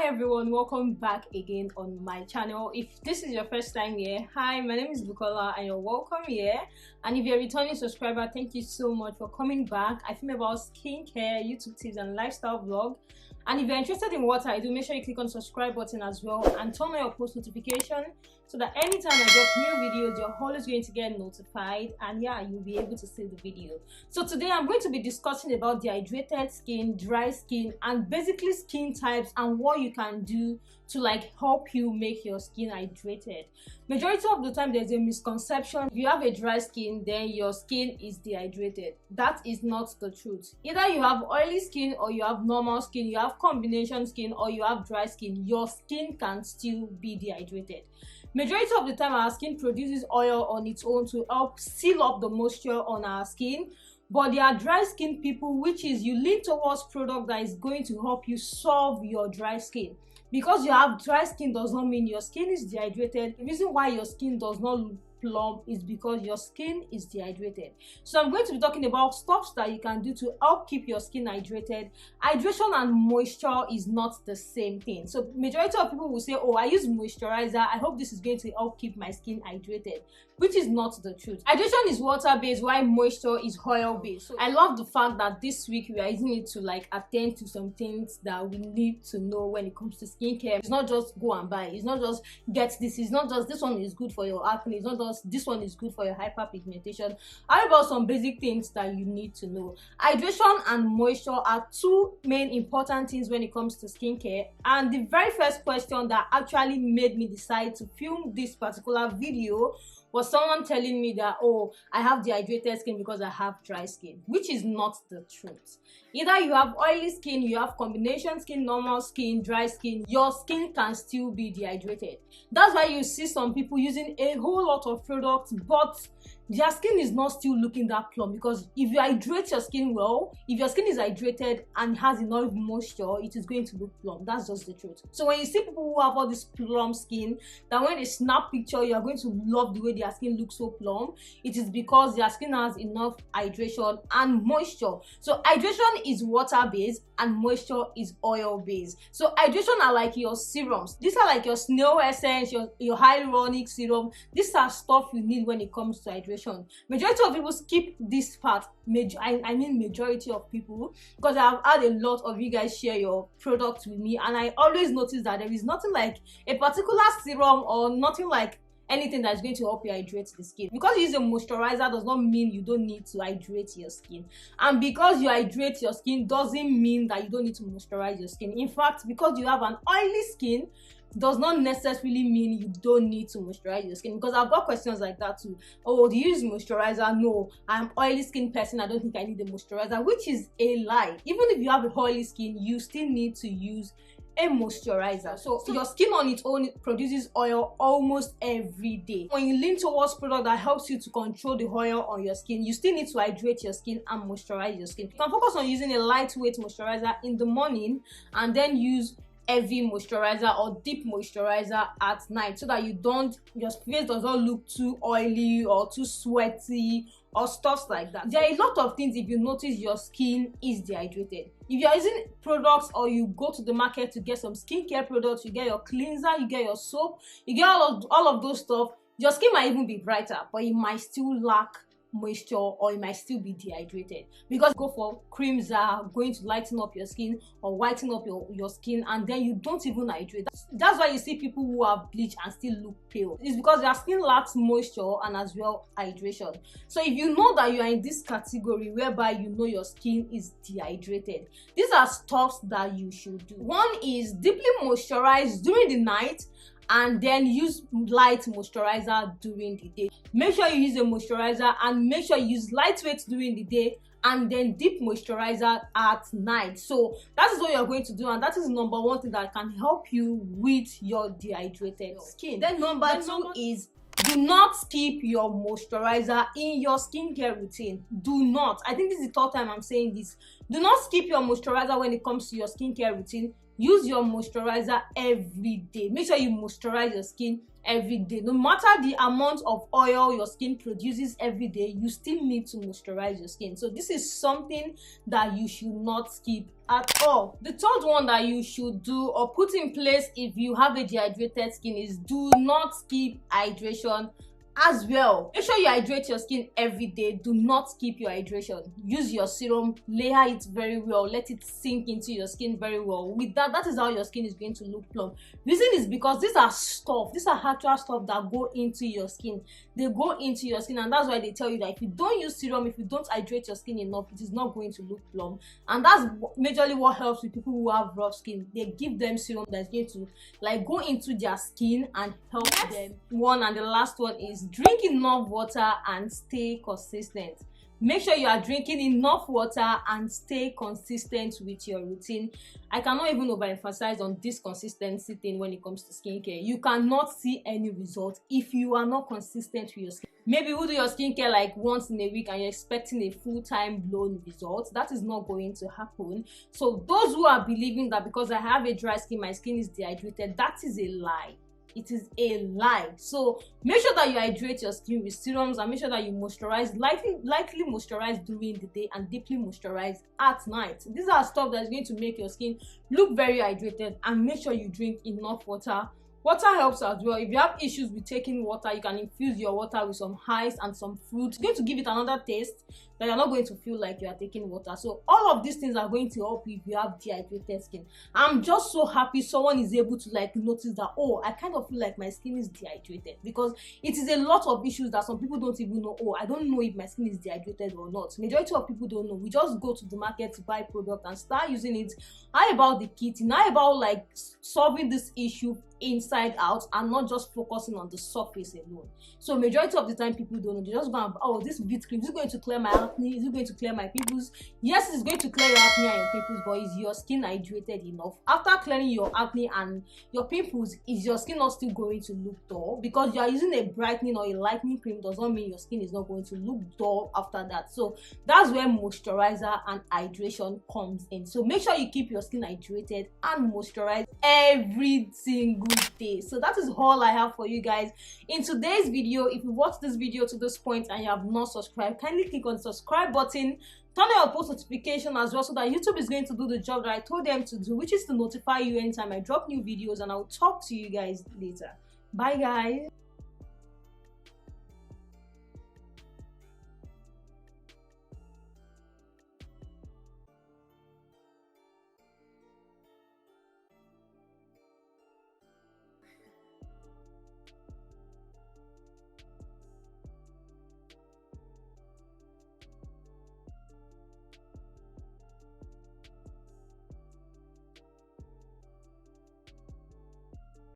Hi everyone, welcome back again on my channel. If this is your first time here, hi, my name is Olubukola and you're welcome here. And if you're a returning subscriber, thank you so much for coming back. I film about skincare, YouTube tips and lifestyle vlog. And if you're interested in what I do, make sure you click on the subscribe button as well and turn on your post notification so that anytime I drop new videos, you're always going to get notified, and yeah, you'll be able to see the video. So today I'm going to be discussing about dehydrated skin, dry skin, and basically skin types and what you can do to help you make your skin hydrated. Majority of the time there's a misconception. If you have a dry skin, then your skin is dehydrated. That is not the truth. Either you have oily skin or you have normal skin, you have combination skin or you have dry skin, your skin can still be dehydrated. Majority of the time our skin produces oil on its own to help seal up the moisture on our skin. But there are dry skin people, which is you lean towards product that is going to help you solve your dry skin. Because you have dry skin does not mean your skin is dehydrated. The reason why your skin does not look plump is because your skin is dehydrated. So I'm going to be talking about stuff that you can do to help keep your skin hydrated. Hydration and moisture is not the same thing. So majority of people will say, oh, I use moisturizer, I hope this is going to help keep my skin hydrated, which is not the truth. Hydration is water-based while moisture is oil-based. So I love the fact that this week we are using it to attend to some things that we need to know when it comes to skincare. It's not just go and buy, it's not just get this, it's not just this one is good for your acne, it's not just this one is good for your hyperpigmentation. How about some basic things that you need to know? Hydration and moisture are two main important things when it comes to skincare. And the very first question that actually made me decide to film this particular video was someone telling me that, oh, I have dehydrated skin because I have dry skin, which is not the truth. Either you have oily skin, you have combination skin, normal skin, dry skin, your skin can still be dehydrated. That's why you see some people using a whole lot of products, but their skin is not still looking that plump. Because if you hydrate your skin well, if your skin is hydrated and has enough moisture, it is going to look plump. That's just the truth. So when you see people who have all this plump skin, that when they snap picture, you are going to love the way their skin looks so plump, it is because their skin has enough hydration and moisture. So hydration is water-based and moisture is oil-based. So hydration are like your serums. These are like your snail essence, your hyaluronic serum. These are stuff you need when it comes to hydration. Majority of people skip this part. I mean majority of people, because I've had a lot of you guys share your products with me, and I always notice that there is nothing like a particular serum or nothing like anything that's going to help you hydrate the skin. Because you use a moisturizer does not mean you don't need to hydrate your skin, and because you hydrate your skin doesn't mean that you don't need to moisturize your skin. In fact, because you have an oily skin does not necessarily mean you don't need to moisturize your skin. Because I've got questions like that too. Oh, do you use moisturizer? No, I'm oily skin person, I don't think I need a moisturizer, which is a lie. Even if you have a oily skin, you still need to use a moisturizer. So your skin on its own produces oil almost every day. When you lean towards product that helps you to control the oil on your skin, you still need to hydrate your skin and moisturize your skin. You can focus on using a lightweight moisturizer in the morning and then use heavy moisturizer or deep moisturizer at night, so that your face does not look too oily or too sweaty or stuff like that. There are a lot of things if you notice your skin is dehydrated. If you're using products or you go to the market to get some skincare products, you get your cleanser, you get your soap, you get all of those stuff, your skin might even be brighter, but it might still lack moisture or it might still be dehydrated. Because go for creams that are going to lighten up your skin or whiten up your skin, and then you don't even hydrate. That's why you see people who have bleach and still look pale. It's because their skin lacks moisture and as well hydration. So if you know that you are in this category whereby you know your skin is dehydrated, these are stuff that you should do. One is deeply moisturize during the night and then use light moisturizer during the day. Make sure you use a moisturizer and make sure you use lightweight during the day and then deep moisturizer at night. So that is what you're going to do, and that is number one thing that can help you with your dehydrated skin. Then number two is do not skip your moisturizer in your skincare routine. Do not. I think this is the third time I'm saying this. Do not skip your moisturizer when it comes to your skincare routine. use your moisturizer every day. Make sure you moisturize your skin every day. No matter the amount of oil your skin produces every day, you still need to moisturize your skin. So this is something that you should not skip at all. The third one that you should do or put in place if you have a dehydrated skin is do not skip hydration as well. Make sure you hydrate your skin every day. Do not skip your hydration. Use your serum, layer it very well, let it sink into your skin very well. With that is how your skin is going to look plump. Reason is because these are actual stuff that go into your skin. They go into your skin, and that's why they tell you that if you don't use serum, if you don't hydrate your skin enough, it is not going to look plump. And that's majorly what helps with people who have rough skin. They give them serum that's going to like go into their skin and help them. One, and the last one is drink enough water and stay consistent. Make sure you are drinking enough water and stay consistent with your routine. I cannot even overemphasize on this consistency thing when it comes to skincare. You cannot see any result if you are not consistent with your skin. Maybe you do your skincare like once in a week and you're expecting a full-time blown result. That is not going to happen. So those who are believing that because I have a dry skin, my skin is dehydrated, that is a lie. It is a lie. So make sure that you hydrate your skin with serums and make sure that you moisturize, lightly moisturize during the day and deeply moisturize at night. These are stuff that's going to make your skin look very hydrated. And make sure you drink enough water. Water helps as well. If you have issues with taking water, you can infuse your water with some ice and some fruit. It's going to give it another taste that you're not going to feel like you are taking water. So all of these things are going to help you if you have dehydrated skin. I'm just so happy someone is able to like notice that, oh, I kind of feel like my skin is dehydrated, because it is a lot of issues that some people don't even know. Oh, I don't know if my skin is dehydrated or not. Majority of people don't know. We just go to the market to buy product and start using it. How about the kit? How about like solving this issue inside out and not just focusing on the surface alone? So majority of the time people don't know. They just go and, oh, this VIT cream, is it going to clear my acne? Is it going to clear my pimples? Yes, it's going to clear your acne and your pimples, but is your skin hydrated enough? After clearing your acne and your pimples, is your skin not still going to look dull? Because you are using a brightening or a lightening cream does not mean your skin is not going to look dull after that. So that's where moisturizer and hydration comes in. So make sure you keep your skin hydrated and moisturized every single day. So that is all I have for you guys in today's video. If you watched this video to this point and you have not subscribed, kindly click on the subscribe button, turn on your post notification as well, so that YouTube is going to do the job that I told them to do, which is to notify you anytime I drop new videos. And I'll talk to you guys later. Bye guys.